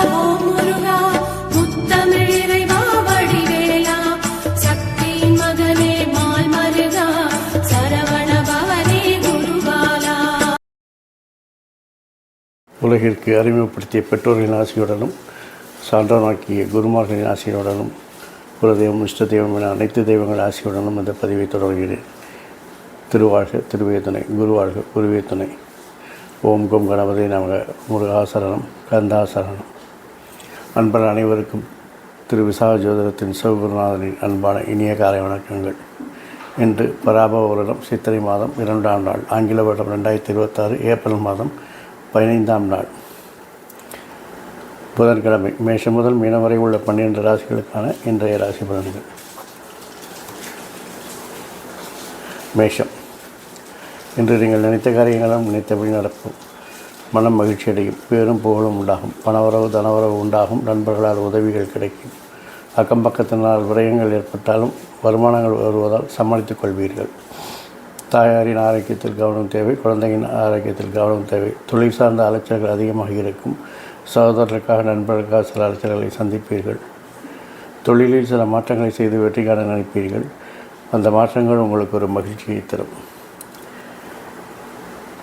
ஓம் முருகா முத்தமிழ் இறைவா வடிவேலா சக்தியின் மகனே மால் மருகா சரவண பவனே குருபாலா. உலகிற்கு அறிமுகப்படுத்திய பெற்றோர்களின் ஆசையுடனும் சான்றோனாக்கிய குருமார்களின் ஆசையுடனும் குலதெய்வம் இஷ்ட தெய்வம் என அனைத்து தெய்வங்கள் ஆசையுடனும் இந்த பதிவை தொடர்கிறேன். திருவாழ்க திருவே துணை, குருவாழ்க குருவே துணை. ஓம் கம் கணபதி நமக. முருகாசரணம், கந்தாசரணம். அன்பர் அனைவருக்கும் திரு விசாக ஜோதிடத்தின் சிவகுருநாதனின் அன்பான இனிய காலை வணக்கங்கள். இன்று பராபவ வருடம் சித்திரை மாதம் 2ஆம் நாள், ஆங்கில வருடம் 2026 ஏப்ரல் மாதம் 15ஆம் நாள், புதன்கிழமை. மேஷம் முதல் மீனம் வரை உள்ள 12 ராசிகளுக்கான இன்றைய ராசி பலன்கள். மேஷம். இன்று நீங்கள் நினைத்த காரியங்களும் நினைத்தபடி நடக்கும். மனம் மகிழ்ச்சி அடையும். பேரும் புகழும் உண்டாகும். பணவரவு தனவரவு உண்டாகும். நண்பர்களால் உதவிகள் கிடைக்கும். அக்கம் பக்கத்தினால் விரயங்கள் ஏற்பட்டாலும் வருமானங்கள் வருவதால் சமாளித்துக் கொள்வீர்கள். தாயாரின் ஆரோக்கியத்தில் கவனம் தேவை. குழந்தையின் ஆரோக்கியத்தில் கவனம் தேவை. தொழில் சார்ந்த அலைச்சல்கள் அதிகமாக இருக்கும். சகோதரர்களுக்காக நண்பர்களுக்காக சில அலைச்சல்களை சந்திப்பீர்கள். தொழிலில் சில மாற்றங்களை செய்து வெற்றி காண நினைப்பீர்கள். அந்த மாற்றங்கள் உங்களுக்கு ஒரு மகிழ்ச்சியை தரும்.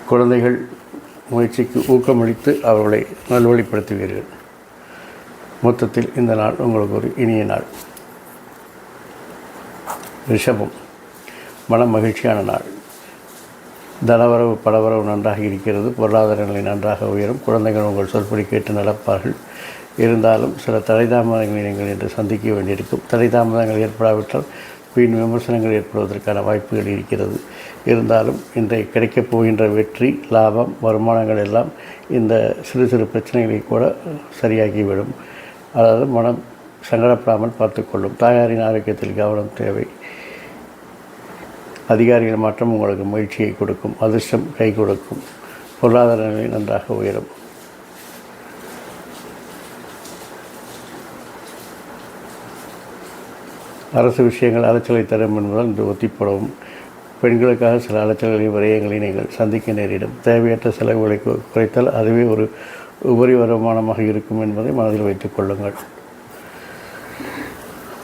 குழந்தைகள் முயற்சிக்கு ஊக்கமளித்து அவர்களை நல்வழிப்படுத்துவீர்கள். மொத்தத்தில் இந்த நாள் உங்களுக்கு ஒரு இனிய நாள். ரிஷபம். மனம் மகிழ்ச்சியான நாள். தனவரவு பணவரவு நன்றாக இருக்கிறது. பொருளாதார நிலை நன்றாக உயரும். குழந்தைகள் உங்கள் சொல்படி கேட்டு நடப்பார்கள். இருந்தாலும் சில தடைதாமதங்களை நீங்கள் இன்று சந்திக்க வேண்டியிருக்கும். தடைதாமதங்கள் ஏற்படாவிட்டால் வீண் விமர்சனங்கள் ஏற்படுவதற்கான வாய்ப்புகள் இருக்கிறது. இருந்தாலும் இன்றைய கிடைக்கப் போகின்ற வெற்றி, லாபம், வருமானங்கள் எல்லாம் இந்த சிறு சிறு பிரச்சனைகளை கூட சரியாகிவிடும். அதாவது மனம் சங்கடப்படாமல் பார்த்துக்கொள்ளும். தாயாரின் ஆரோக்கியத்தில் கவனம் தேவை. அதிகாரிகள் மாற்றம் உங்களுக்கு மகிழ்ச்சியை கொடுக்கும். அதிர்ஷ்டம் கை கொடுக்கும். பொருளாதார நிலை நன்றாக உயரும். அரசு விஷயங்கள் அலைச்சலை தரும் என்பதால் இன்று ஒத்திப்படவும். பெண்களுக்காக சில அலைச்சல்களையும் விரயங்களையும் நீங்கள் சந்திக்க நேரிடும். தேவையற்ற செலவுகளை குறைத்தால் அதுவே ஒரு உபரி வருமானமாக இருக்கும் என்பதை மனதில் வைத்துக் கொள்ளுங்கள்.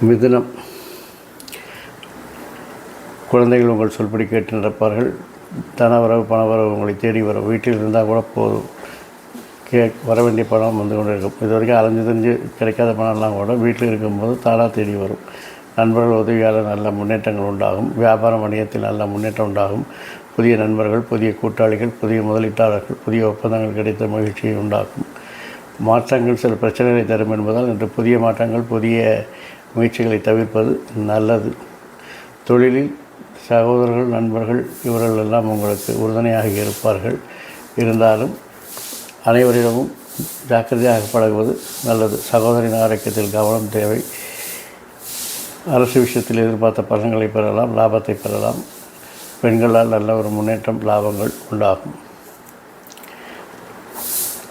மிதுனம். குழந்தைகள் உங்கள் சொல்படி கேட்டு நடப்பார்கள். தனவரவு பணவரவு உங்களை தேடி வரும். வீட்டில் இருந்தால் கூட போதும், வர வேண்டிய பணம் வந்து கொண்டு இருக்கும். இது வரைக்கும் அலைஞ்சு தெரிஞ்சு கிடைக்காத பணம்லாம் கூட வீட்டில் இருக்கும்போது தானாக தேடி வரும். நண்பர்கள் உதவியால் நல்ல முன்னேற்றங்கள் உண்டாகும். வியாபார வணிகத்தில் நல்ல முன்னேற்றம் உண்டாகும். புதிய நண்பர்கள், புதிய கூட்டாளிகள், புதிய முதலீட்டாளர்கள், புதிய ஒப்பந்தங்கள் கிடைத்த மகிழ்ச்சியை உண்டாகும். மாற்றங்கள் சில பிரச்சனைகளை தரும் என்பதால் இன்று புதிய மாற்றங்கள், புதிய முயற்சிகளை தவிர்ப்பது நல்லது. தொழிலில் சகோதரர்கள், நண்பர்கள் இவர்கள் எல்லாம் உங்களுக்கு உறுதுணையாக இருப்பார்கள். இருந்தாலும் அனைவரிடமும் ஜாக்கிரதையாக பழகுவது நல்லது. சகோதரின் ஆரோக்கியத்தில் கவனம் தேவை. அரசு விஷயத்தில் எதிர்பார்த்த பலன்களை பெறலாம், லாபத்தை பெறலாம். பெண்களால் நல்ல ஒரு முன்னேற்றம், லாபங்கள் உண்டாகும்.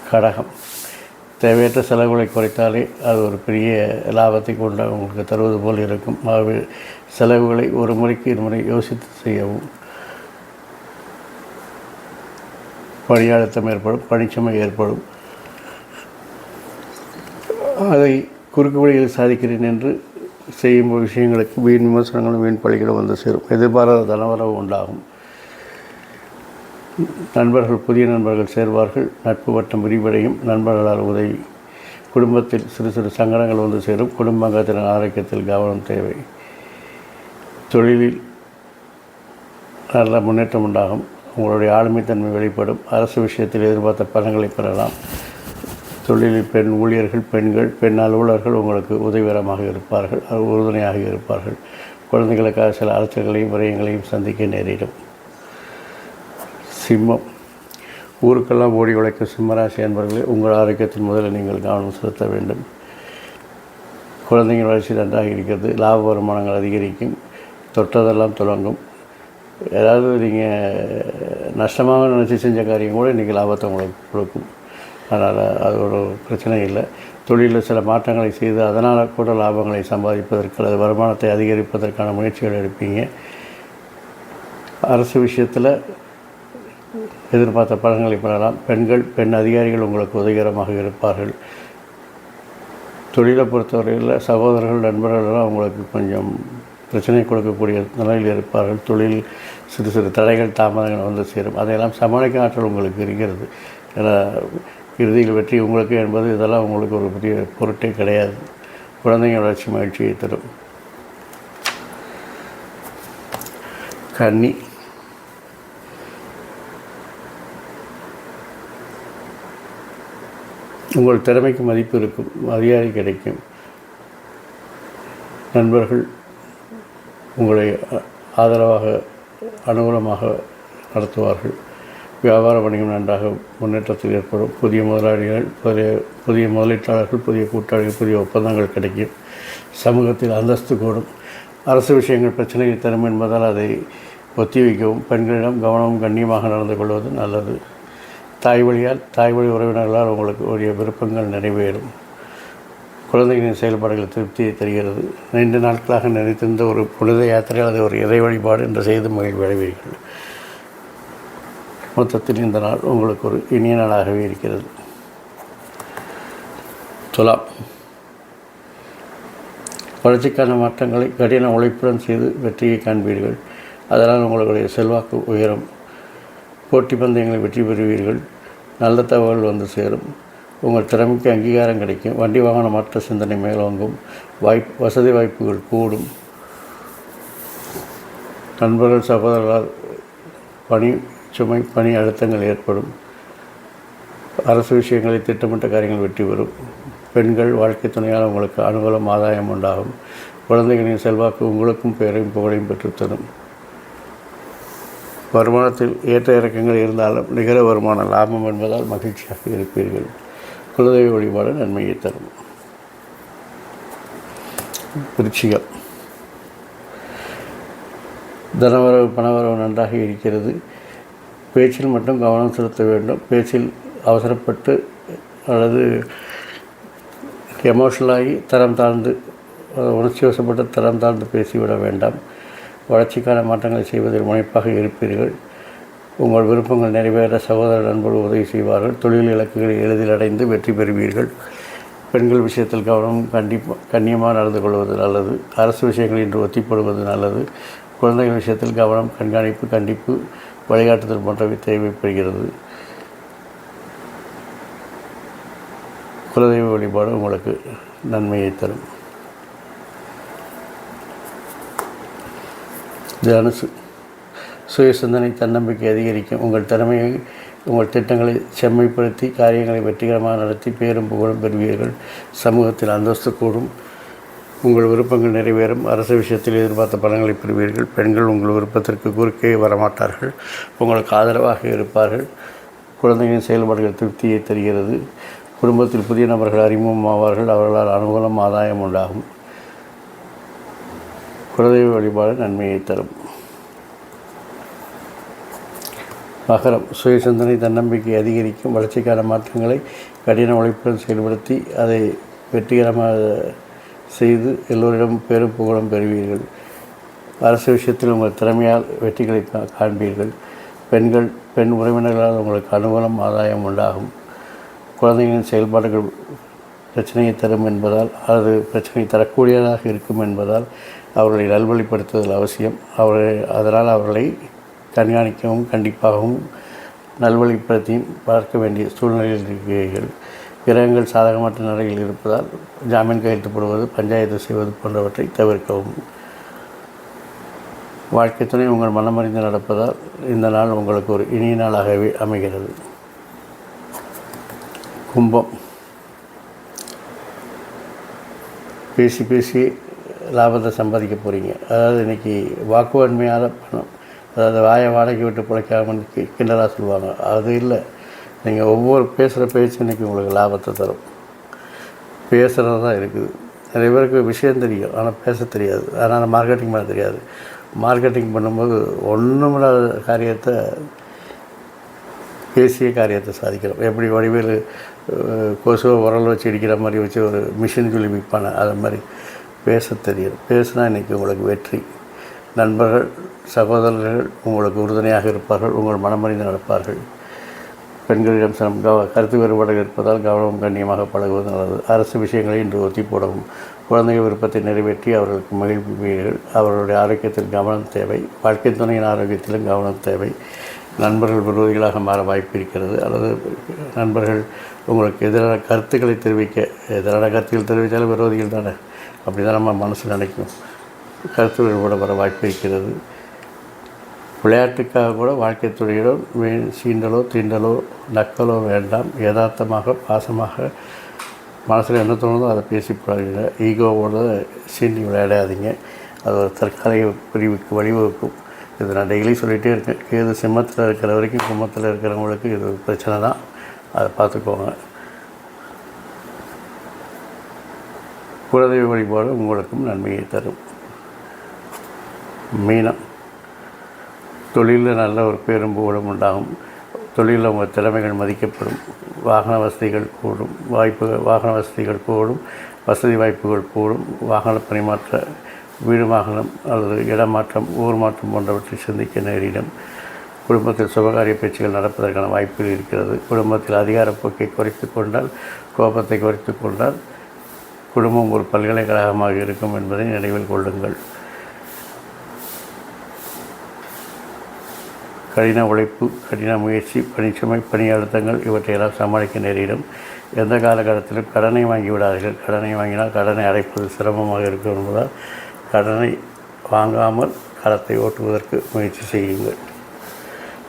கடகம். தேவையற்ற செலவுகளை குறைத்தாலே அது ஒரு பெரிய லாபத்தை கொண்டு உங்களுக்கு தருவது போல் இருக்கும். ஆகவே செலவுகளை ஒரு முறைக்கு இருமுறை யோசித்து செய்யவும். பணி அழுத்தம் ஏற்படும், பணிச்சுமை ஏற்படும். அதை குறுக்கு வழியில் சாதிக்கிறேன் என்று செய்யும் விஷயங்களுக்கு வீண் விமர்சனங்களும் வீண் பழிகளும் வந்து சேரும். எதிர்பாராத தனவரவு உண்டாகும். நண்பர்கள், புதிய நண்பர்கள் சேர்வார்கள். நட்பு வட்டம் விரிவடையும். நண்பர்களால் உதவி. குடும்பத்தில் சிறு சிறு சங்கடங்கள் வந்து சேரும். குடும்பத்தின் ஆரோக்கியத்தில் கவனம் தேவை. தொழிலில் நல்ல முன்னேற்றம் உண்டாகும். உங்களுடைய ஆளுமைத்தன்மை வெளிப்படும். அரசு விஷயத்தில் எதிர்பார்த்த பலன்களை பெறலாம். தொழிலில் பெண் ஊழியர்கள், பெண்கள், பெண் அலுவலர்கள் உங்களுக்கு உதவிகரமாக இருப்பார்கள், உறுதுணையாக இருப்பார்கள். குழந்தைகளுக்காக சில அலைச்சல்களையும் விரயங்களையும் சந்திக்க நேரிடும். சிம்மம். ஊருக்கெல்லாம் ஓடி உழைக்கும் சிம்மராசி என்பவர்களே, உங்கள் ஆரோக்கியத்தின் முதலில் நீங்கள் கவனம் செலுத்த வேண்டும். குழந்தைகள் வளர்ச்சி நன்றாக இருக்கிறது. லாப வருமானங்கள் அதிகரிக்கும். தொட்டதெல்லாம் தொடங்கும். ஏதாவது நீங்கள் நஷ்டமாக நினச்சி செஞ்ச காரியம் கூட இன்றைக்கி லாபத்தை உங்களுக்கு கொடுக்கும். அதனால் அது ஒரு பிரச்சனை இல்லை. தொழிலில் சில மாற்றங்களை செய்து அதனால் கூட லாபங்களை சம்பாதிப்பதற்கு அல்லது வருமானத்தை அதிகரிப்பதற்கான முயற்சிகள் எடுப்பீங்க. அரசு விஷயத்தில் எதிர்பார்த்த பலன்களை பெறலாம். பெண்கள், பெண் அதிகாரிகள் உங்களுக்கு உதவிகரமாக இருப்பார்கள். தொழிலை பொறுத்தவரையில் சகோதரர்கள் நண்பர்களெல்லாம் உங்களுக்கு கொஞ்சம் பிரச்சனை கொடுக்கக்கூடிய நிலையில் இருப்பார்கள். தொழில் சிறு சிறு தடைகள் தாமதங்கள் வந்து சேரும். அதையெல்லாம் சமாளிக்க ஆற்றல் உங்களுக்கு இருக்கிறது. ஏன்னா இறுதியில் வெற்றி உங்களுக்கு என்பது இதெல்லாம் உங்களுக்கு ஒரு பெரிய பொருட்டே கிடையாது. குழந்தைங்க வளர்ச்சி மகிழ்ச்சியை தரும். கன்னி, உங்கள் திறமைக்கு மதிப்பு இருக்கும், மரியாதை கிடைக்கும். நண்பர்கள் உங்களை ஆதரவாக அனுகூலமாக நடத்துவார்கள். வியாபார வணிகம் நன்றாக முன்னேற்றத்தில் ஏற்படும். புதிய முதலாளிகள், புதிய முதலீட்டாளர்கள், புதிய கூட்டாளிகள், புதிய ஒப்பந்தங்கள் கிடைக்கும். சமூகத்தில் அந்தஸ்து கூடும். அரசு விஷயங்கள் பிரச்சனையை தரும் என்பதால் அதை ஒத்தி வைக்கவும் பெண்களிடம் கவனமும் கண்ணியமாக நடந்து கொள்வது நல்லது. தாய் வழி உறவினர்களால் உங்களுக்கு உரிய விருப்பங்கள் நிறைவேறும். குழந்தைகளின் செயல்பாடுகள் திருப்தியை தருகிறது. நீண்ட நாட்களாக நினைத்திருந்த ஒரு புனித யாத்திரை அல்லது ஒரு இறை வழிபாடு என்று செய்து மகிழ்வடைவீர்கள். மொத்தத்தில் இந்த நாள் உங்களுக்கு ஒரு இனிய நாளாகவே இருக்கிறது. துலாம், வளர்ச்சிக்கான மாற்றங்களை கடின உழைப்புடன் செய்து வெற்றியை காண்பீர்கள். அதனால் உங்களுடைய செல்வாக்கு உயரும். போட்டி பந்தயங்களை வெற்றி பெறுவீர்கள். நல்ல தகவல் வந்து சேரும். உங்கள் திறமைக்கு அங்கீகாரம் கிடைக்கும். வண்டி வாகன மாற்ற சிந்தனை மேலோங்கும். வசதி வாய்ப்புகள் கூடும். நண்பர்கள் சகோதரர்களால் பணி அழுத்தங்கள் ஏற்படும். அரசு விஷயங்களில் திட்டமிட்ட காரியங்கள் வெற்றி பெறும். பெண்கள் வாழ்க்கை துணையால் உங்களுக்கு அனுகூலம் ஆதாயம் உண்டாகும். குழந்தைகளின் செல்வாக்கு உங்களுக்கும் பெயரையும் புகழையும் பெற்றுத்தரும். வருமானத்தில் ஏற்ற இறக்கங்கள் இருந்தாலும் நிகர வருமான லாபம் என்பதால் மகிழ்ச்சியாக இருப்பீர்கள். குலதெய்வ வழிபாடு நன்மையை தரும். விருச்சிகம், தனவரவு பணவரவு நன்றாக இருக்கிறது. பேச்சில் மட்டும் கவனம் செலுத்த வேண்டும். பேச்சில் அவசரப்பட்டு அல்லது எமோஷனலாகி உணர்ச்சி வசப்பட்டு தரம் தாழ்ந்து பேசிவிட வேண்டாம். வளர்ச்சிக்கான மாற்றங்களை செய்வதில் முனைப்பாக இருப்பீர்கள். உங்கள் விருப்பங்கள் நிறைவேற சகோதர நண்பர்கள் உதவி செய்வார்கள். தொழில் இலக்குகளை எளிதில் அடைந்து வெற்றி பெறுவீர்கள். பெண்கள் விஷயத்தில் கவனம் கண்ணியமாக நடந்து கொள்வது நல்லது. அரசு விஷயங்கள் இன்று ஒத்திப்படுவது நல்லது. குழந்தைகள் விஷயத்தில் கவனம், கண்டிப்பு, வழிகாட்டுதல் போன்றவை தேவைப்படுகிறது. குலதெய்வ வழிபாடு உங்களுக்கு நன்மையை தரும். தனுசு, சுய சிந்தனை தன்னம்பிக்கை அதிகரிக்கும். உங்கள் திறமையை, உங்கள் திட்டங்களை செம்மைப்படுத்தி காரியங்களை வெற்றிகரமாக நடத்தி பேரும் புகழும் பெறுவீர்கள். சமூகத்தில் அந்தஸ்து கூடும். உங்கள் விருப்பங்கள் நிறைவேறும். அரசு விஷயத்தில் எதிர்பார்த்த பலன்களை பெறுவீர்கள். பெண்கள் உங்கள் விருப்பத்திற்கு குறுக்கே வரமாட்டார்கள். உங்களுக்கு ஆதரவாக இருப்பார்கள். குழந்தைகளின் செயல்பாடுகள் திருப்தியை தருகிறது. குடும்பத்தில் புதிய நபர்கள் அறிமுகமாவார்கள். அவர்களால் அனுகூலம் ஆதாயம் உண்டாகும். குலதெய்வ வழிபாடு நன்மையை தரும். மகரம், சுய சிந்தனை தன்னம்பிக்கை அதிகரிக்கும். வளர்ச்சிக்கான மாற்றங்களை கடின உழைப்புடன் செயல்படுத்தி அதை வெற்றிகரமாக செய்து எல்லோரிடம் பெரும் புகழும் பெறுவீர்கள். அரசு விஷயத்தில் உங்கள் திறமையால் வெற்றிகளை காண்பீர்கள். பெண் உறவினர்களால் உங்களுக்கு அனுகூலம் ஆதாயம் உண்டாகும். குழந்தைகளின் செயல்பாடுகள் பிரச்சனையை தரும் என்பதால் அல்லது பிரச்சனை தரக்கூடியதாக இருக்கும் என்பதால் அவர்களை நல்வழிப்படுத்துதல் அவசியம். அதனால் அவர்களை கண்காணிக்கவும் கண்டிப்பாகவும் நல்வழிப்படுத்தியும் பார்க்க வேண்டிய சூழ்நிலையில் இருக்கிறீர்கள். கிரகங்கள் சாதகமற்ற நிலையில் இருப்பதால் ஜாமீன் கையெழுத்துப்படுவது, பஞ்சாயத்து செய்வது போன்றவற்றை தவிர்க்கவும். வாழ்க்கை துணை உங்கள் மனமறிந்து நடப்பதால் இந்த நாள் உங்களுக்கு ஒரு இனிய நாளாகவே அமைகிறது. கும்பம், பேசி லாபத்தை சம்பாதிக்க போகிறீங்க. அதாவது இன்றைக்கி வாக்குவன்மையால் பணம், அதாவது வாயை வாடகை விட்டு பிழைக்காமல் கிண்டலாக சொல்லுவாங்க. அது இல்லை. நீங்கள் ஒவ்வொரு பேசுகிற பேச்சு இன்றைக்கி உங்களுக்கு லாபத்தை தரும். பேசுகிறது தான் இருக்குது. நிறைய பேருக்கு விஷயம் தெரியும், ஆனால் பேச தெரியாது. அதனால் மார்க்கெட்டிங் பண்ண தெரியாது. மார்க்கெட்டிங் பண்ணும்போது ஒன்றுமில்லாத காரியத்தை பேசிய காரியத்தை சாதிக்கிறோம். எப்படி வடிவேலு கொசுவை உரல் வச்சு இடிக்கிற மாதிரி வச்சு ஒரு மிஷின் சொல்லி விற்பான, அது மாதிரி பேச தெரியும். பேசுனா இன்றைக்கி உங்களுக்கு வெற்றி. நண்பர்கள் சகோதரர்கள் உங்களுக்கு உறுதுணையாக இருப்பார்கள். உங்கள் மனமறிந்து நடப்பார்கள். பெண்களிடம் கருத்து வேறுபாடுகள் இருப்பதால் கவனம் கண்ணியமாக பழகுவது நல்லது. அரசு விஷயங்களை இன்று ஒத்தி போடவும். குழந்தைகள் விருப்பத்தை நிறைவேற்றி அவர்களுக்கு மகிழ்வீர்கள். அவர்களுடைய ஆரோக்கியத்தில் கவனம் தேவை. வாழ்க்கை துணையின் ஆரோக்கியத்திலும் கவனம் தேவை. நண்பர்கள் விரோதிகளாக மாற வாய்ப்பு இருக்கிறது. அல்லது நண்பர்கள் உங்களுக்கு எதிரான கருத்துக்களை எதிரான கருத்துக்கள் தெரிவித்தாலும் விரோதிகள் தானே, அப்படி தான் நம்ம மனசு நினைக்கும். கருத்து வேறுபாடு வர வாய்ப்பு இருக்கிறது. விளையாட்டுக்காக கூட வாழ்க்கை துறையிடம் சீண்டலோ தீண்டலோ நக்கலோ வேண்டாம். யதார்த்தமாக பாசமாக மனசில் என்ன தோணுதோ அதை பேசி பழகுங்க. ஈகோவோடு சீண்டி விளையாடாதீங்க. அது ஒரு தற்காலிக பிரிவுக்கு வழிவகுக்கும். இது நான் டெய்லி சொல்லிகிட்டே இருக்கேன். கேது சிம்மத்தில் இருக்கிற வரைக்கும் கும்பத்தில் இருக்கிறவங்களுக்கு இது பிரச்சனை தான். அதை பார்த்துக்கோங்க. குலதெய்வ வழிபாடு உங்களுக்கும் நன்மையை தரும். மீனம். தொழிலில் நல்ல ஒரு பேரும் புகழும் உண்டாகும். தொழிலில் உங்கள் திறமைகள் மதிக்கப்படும். வாகன வசதிகள் கூடும். வாகன வசதிகள் கூடும். வசதி வாய்ப்புகள் கூடும். வாகன பரிமாற்ற வீடு வாகனம் அல்லது இடமாற்றம் ஊர் மாற்றம் போன்றவற்றை சந்திக்க நேரிடும். குடும்பத்தில் சுபகாரிய பேச்சுகள் நடப்பதற்கான வாய்ப்புகள் இருக்கிறது. குடும்பத்தில் அதிகாரப்போக்கை குறைத்து கொண்டால், கோபத்தை குறைத்து கொண்டால் குடும்பம் ஒரு பல்கலைக்கழகமாக இருக்கும் என்பதை நினைவில் கொள்ளுங்கள். கடின உழைப்பு, கடின முயற்சி, பணிச்சுமை, பணி அழுத்தங்கள் இவற்றையெல்லாம் சமாளிக்க நேரிடும். எந்த காலகட்டத்திலும் கடனை வாங்கி விடாதீர்கள். கடனை வாங்கினால் கடனை அடைப்பது சிரமமாக இருக்கும் என்பதால் கடனை வாங்காமல் காலத்தை ஓட்டுவதற்கு முயற்சி செய்யுங்கள்.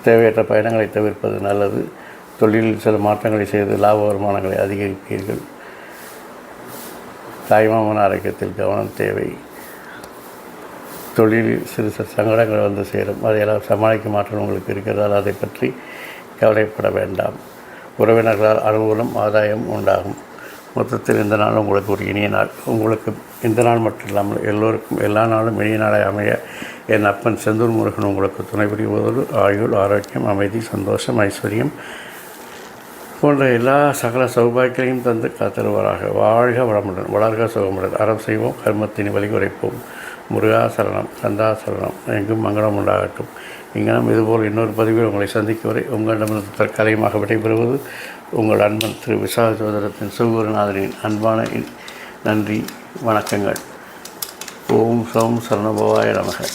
தேவையற்ற பயணங்களை தவிர்ப்பது நல்லது. தொழிலில் சில மாற்றங்களை செய்து லாப வருமானங்களை அதிகரிப்பீர்கள். தாய்மாமன் ஆரோக்கியத்தில் கவனம் தேவை. தொழிலில் சிறு சங்கடங்கள் வந்து சேரும். அதையெல்லாம் சமாளிக்கும் ஆற்றல் உங்களுக்கு இருக்கிறதால் அதை பற்றி கவலைப்பட வேண்டாம். உறவினர்களால் அனுகூலம் ஆதாயம் உண்டாகும். மொத்தத்தில் இந்த நாள் உங்களுக்கு ஒரு இனிய நாள். உங்களுக்கு இந்த நாள் மட்டும் இல்லாமல் எல்லோருக்கும் எல்லா நாளும் இனிய நாளை அமைய என் அப்பன் செந்தூர் முருகன் உங்களுக்கு துணை புரிவதோடு ஆயுள், ஆரோக்கியம், அமைதி, சந்தோஷம், ஐஸ்வர்யம் போன்ற எல்லா சகல சௌபாக்கியங்களையும் தந்து காத்திருவாராக. வாழ்க வளமுடன், வளர்க சுகமுடன். அறம் செய்வோம், கர்மத்தின் வழி குறைப்போம். முருகா சரணம், கந்தா சரணம். எங்கும் மங்களம் உண்டாகட்டும். இங்கனம் இதுபோல் இன்னொரு பதிவில் உங்களை சந்திக்கும் வரை உங்களிடமிருந்து தற்காலிகமாக விடைபெறுவது உங்கள் அன்பன் திரு விசாக ஜோதிடத்தின் சிவகுருநாதனின் அன்பான நன்றி, வணக்கங்கள். ஓம் சௌம் சரணபவாய நமக.